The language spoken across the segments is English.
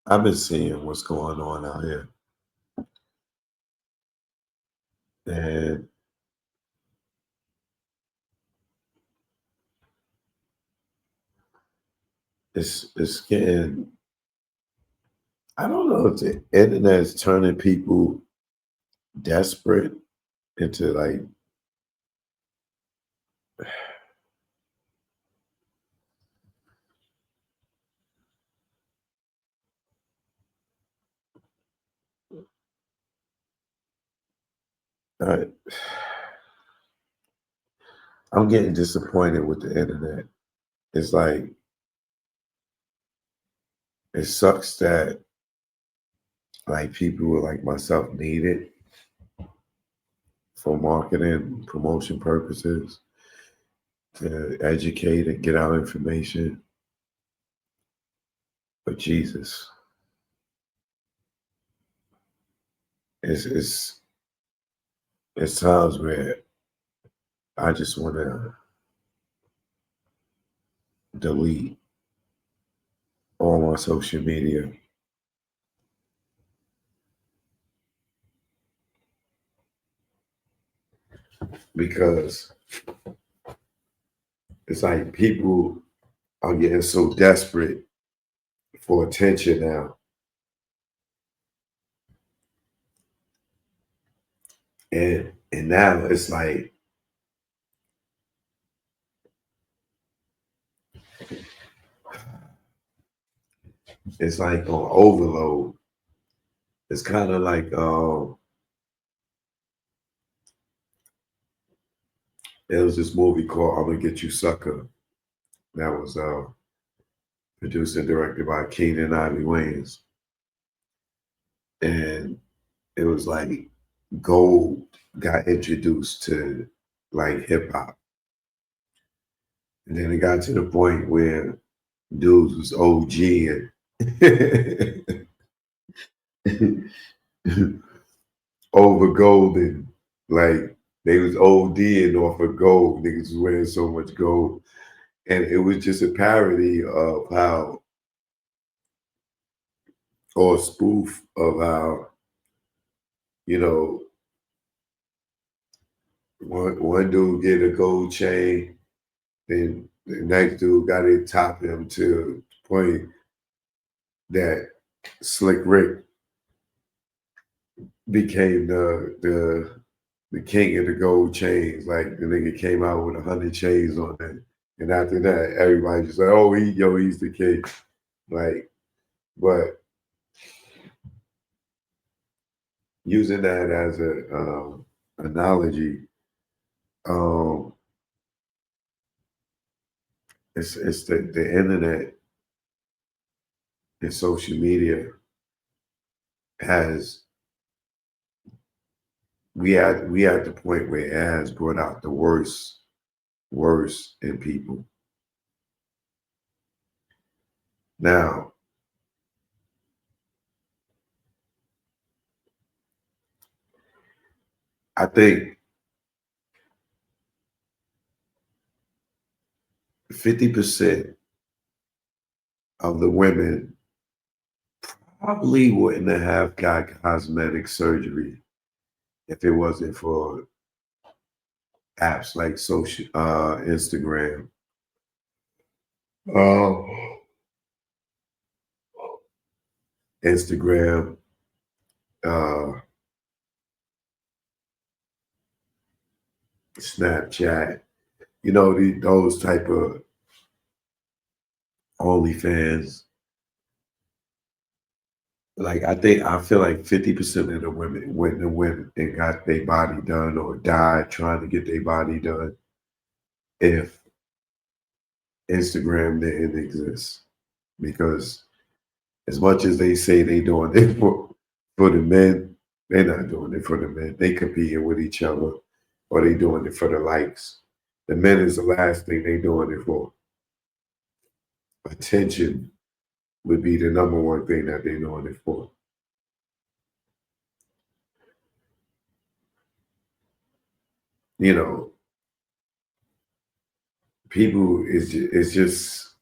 I've been seeing what's going on out here, and it's getting. I don't know if the internet is turning people desperate into like. I, I'm getting disappointed with the internet. It's like it sucks that like people like myself need it for marketing promotion purposes to educate and get out information. But Jesus, it's it's it's times where I just want to delete all my social media because it's like people are getting so desperate for attention now, and now it's like on overload. It's kind of like there was this movie called "I'm Gonna Get You, Sucker" that was produced and directed by Keenan Ivory Wayans, and it was like gold got introduced to like hip hop, and then it got to the point where dudes was OG and over gold and like they was ODing off of gold. Niggas was wearing so much gold. And it was just a parody of how, or a spoof of how, you know, one dude get a gold chain, then the next dude got it top him to the point that Slick Rick became the king of the gold chains. Like the nigga came out with 100 chains on it. And after that, everybody just like, oh, he's the king. Like, but using that as a analogy, um, it's the internet and social media has we at the point where it has brought out the worst in people. Now, I think 50% of the women probably wouldn't have got cosmetic surgery if it wasn't for apps like social Instagram. Uh, Instagram, uh, Snapchat, those type of OnlyFans. Like I feel like 50% of the women went and got their body done or died trying to get their body done if Instagram didn't exist. Because as much as they say they doing it for the men, they're not doing it for the men. They competing with each other or they doing it for the likes. The men is the last thing they doing it for. Attention would be the number one thing that they doing it for. You know, people is just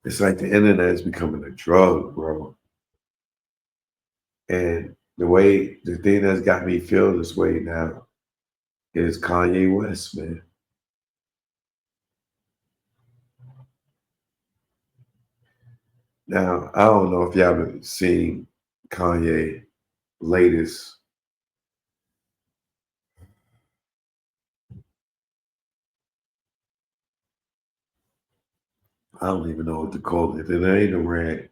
It's like the internet is becoming a drug, bro. And the thing that's got me feel this way now is Kanye West, man. Now, I don't know if y'all been seeing Kanye latest. I don't even know what to call it. It ain't a rant.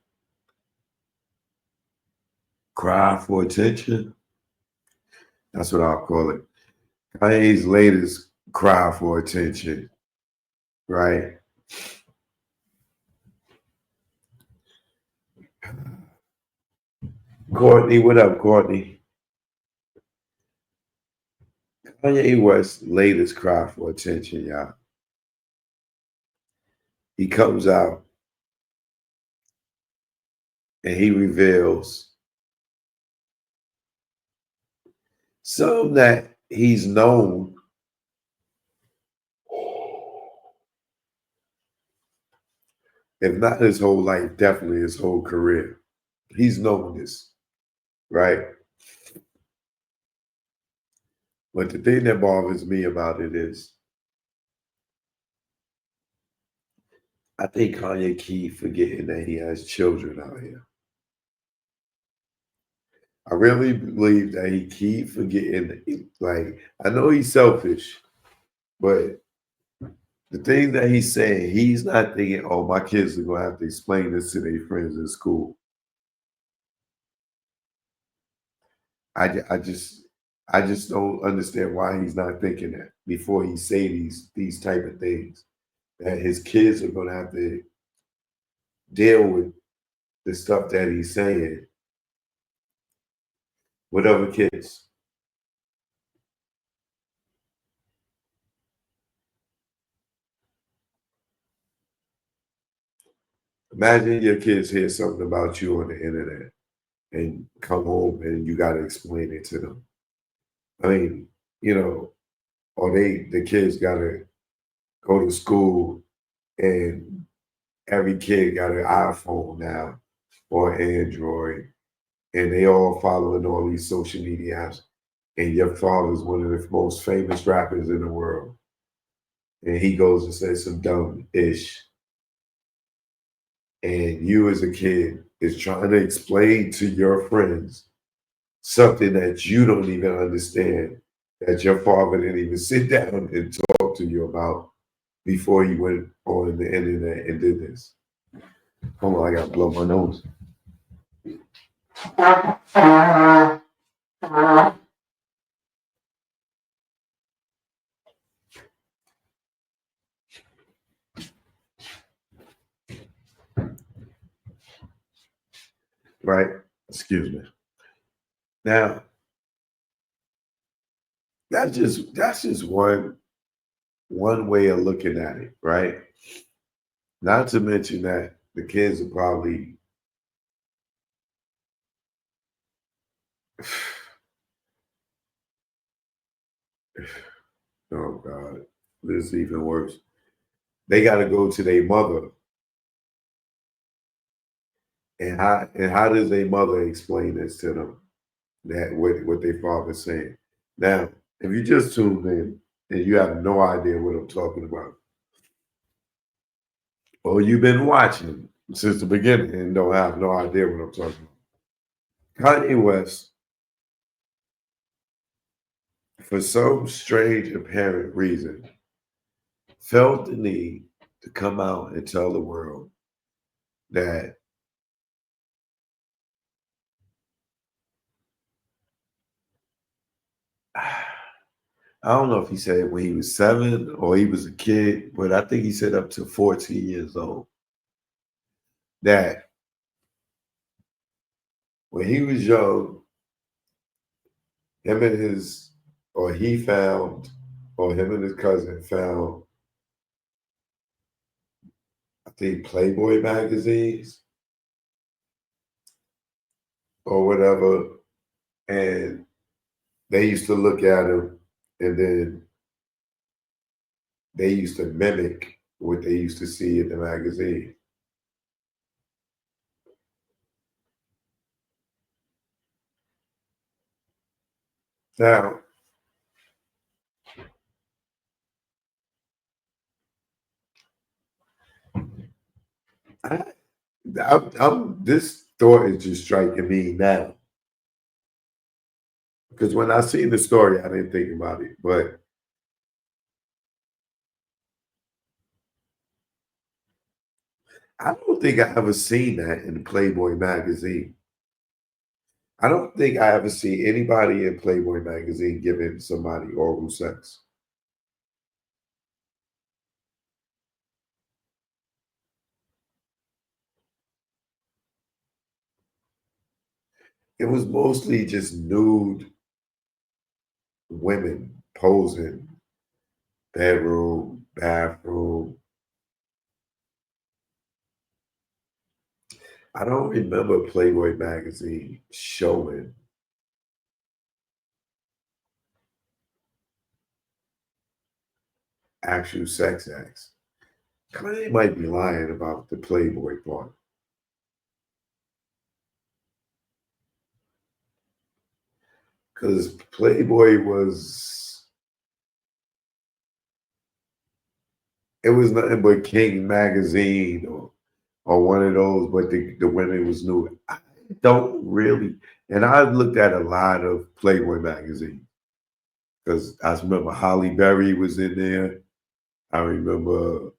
Cry for attention. That's what I'll call it. Kanye's latest cry for attention, right? Courtney, what up, Courtney? Kanye West's latest cry for attention, y'all. He comes out and he reveals some that he's known, if not his whole life, definitely his whole career. He's known this, right? But the thing that bothers me about it is I think Kanye keep forgetting that he has children out here. I really believe that he keep forgetting, like, I know he's selfish, but the thing that he's saying, he's not thinking, oh, my kids are going to have to explain this to their friends in school. I just I just don't understand why he's not thinking that before he say these type of things that his kids are going to have to deal with the stuff that he's saying with other kids. Imagine your kids hear something about you on the internet and come home and you got to explain it to them. I mean, you know, or the kids got to go to school and every kid got an iPhone now or Android, and they all following all these social media apps. And your father's one of the most famous rappers in the world, and he goes and says some dumb ish, and you as a kid is trying to explain to your friends something that you don't even understand, that your father didn't even sit down and talk to you about before he went on the internet and did this. Hold on, I gotta blow my nose. Right? Excuse me. Now, that's just one way of looking at it, right? Not to mention that the kids are probably oh God, this is even worse. They gotta go to their mother. And how does their mother explain this to them? That what their father's saying. Now, if you just tuned in and you have no idea what I'm talking about, or you've been watching since the beginning and don't have no idea what I'm talking about. Kanye West, for some strange apparent reason, felt the need to come out and tell the world that I don't know if he said when he was 7 or he was a kid, but I think he said up to 14 years old, that when he was young, him and his, or he found, or him and his cousin found, I think, Playboy magazines or whatever, and they used to look at him and then they used to mimic what they used to see in the magazine. Now, I, this thought is just striking me now because when I seen the story, I didn't think about it, but I don't think I ever seen that in Playboy magazine. I don't think I ever see anybody in Playboy magazine giving somebody oral sex. It was mostly just nude women posing, bedroom, bathroom. I don't remember Playboy magazine showing actual sex acts. Kanye might be lying about the Playboy part because Playboy was it was nothing but King magazine or one of those, but the women was new. I don't really, and I looked at a lot of Playboy magazine because I remember Holly Berry was in there. I remember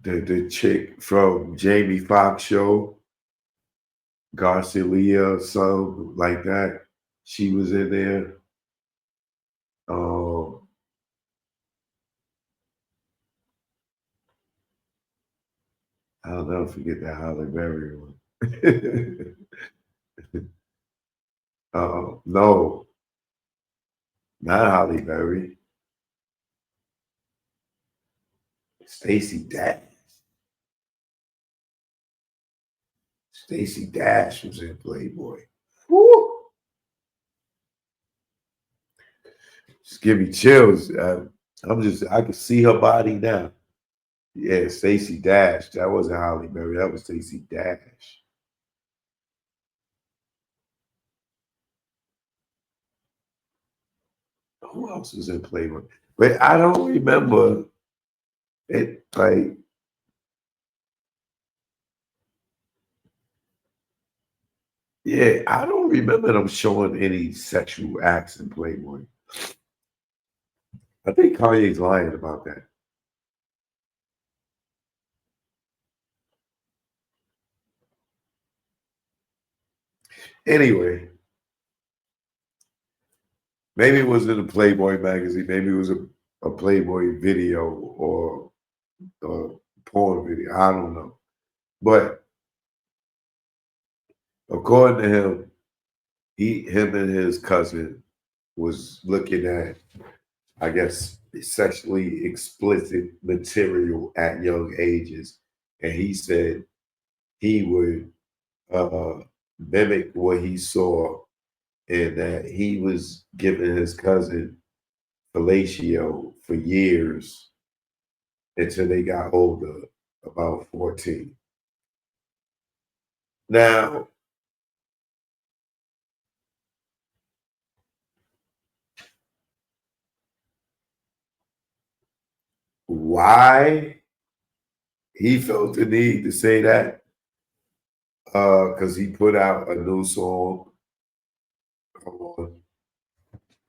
the chick from Jamie Foxx show, Garcia, something like that. She was in there. Um, I'll never forget that Holly Berry one. No, not Holly Berry. Stacey Dash. Stacey Dash was in Playboy. Woo! Just give me chills. I can see her body now. Yeah, Stacey Dash. That wasn't Holly Berry. That was Stacey Dash. Who else was in Playboy? But I don't remember it. Like, yeah, I don't remember them showing any sexual acts in Playboy. I think Kanye's lying about that. Anyway, maybe it was in a Playboy magazine. Maybe it was a Playboy video or a porn video. I don't know. But according to him, him and his cousin was looking at, I guess, sexually explicit material at young ages, and he said he would uh, mimic what he saw, and that he was giving his cousin fellatio for years until they got older, about 14. Now, why he felt the need to say that? Because he put out a new song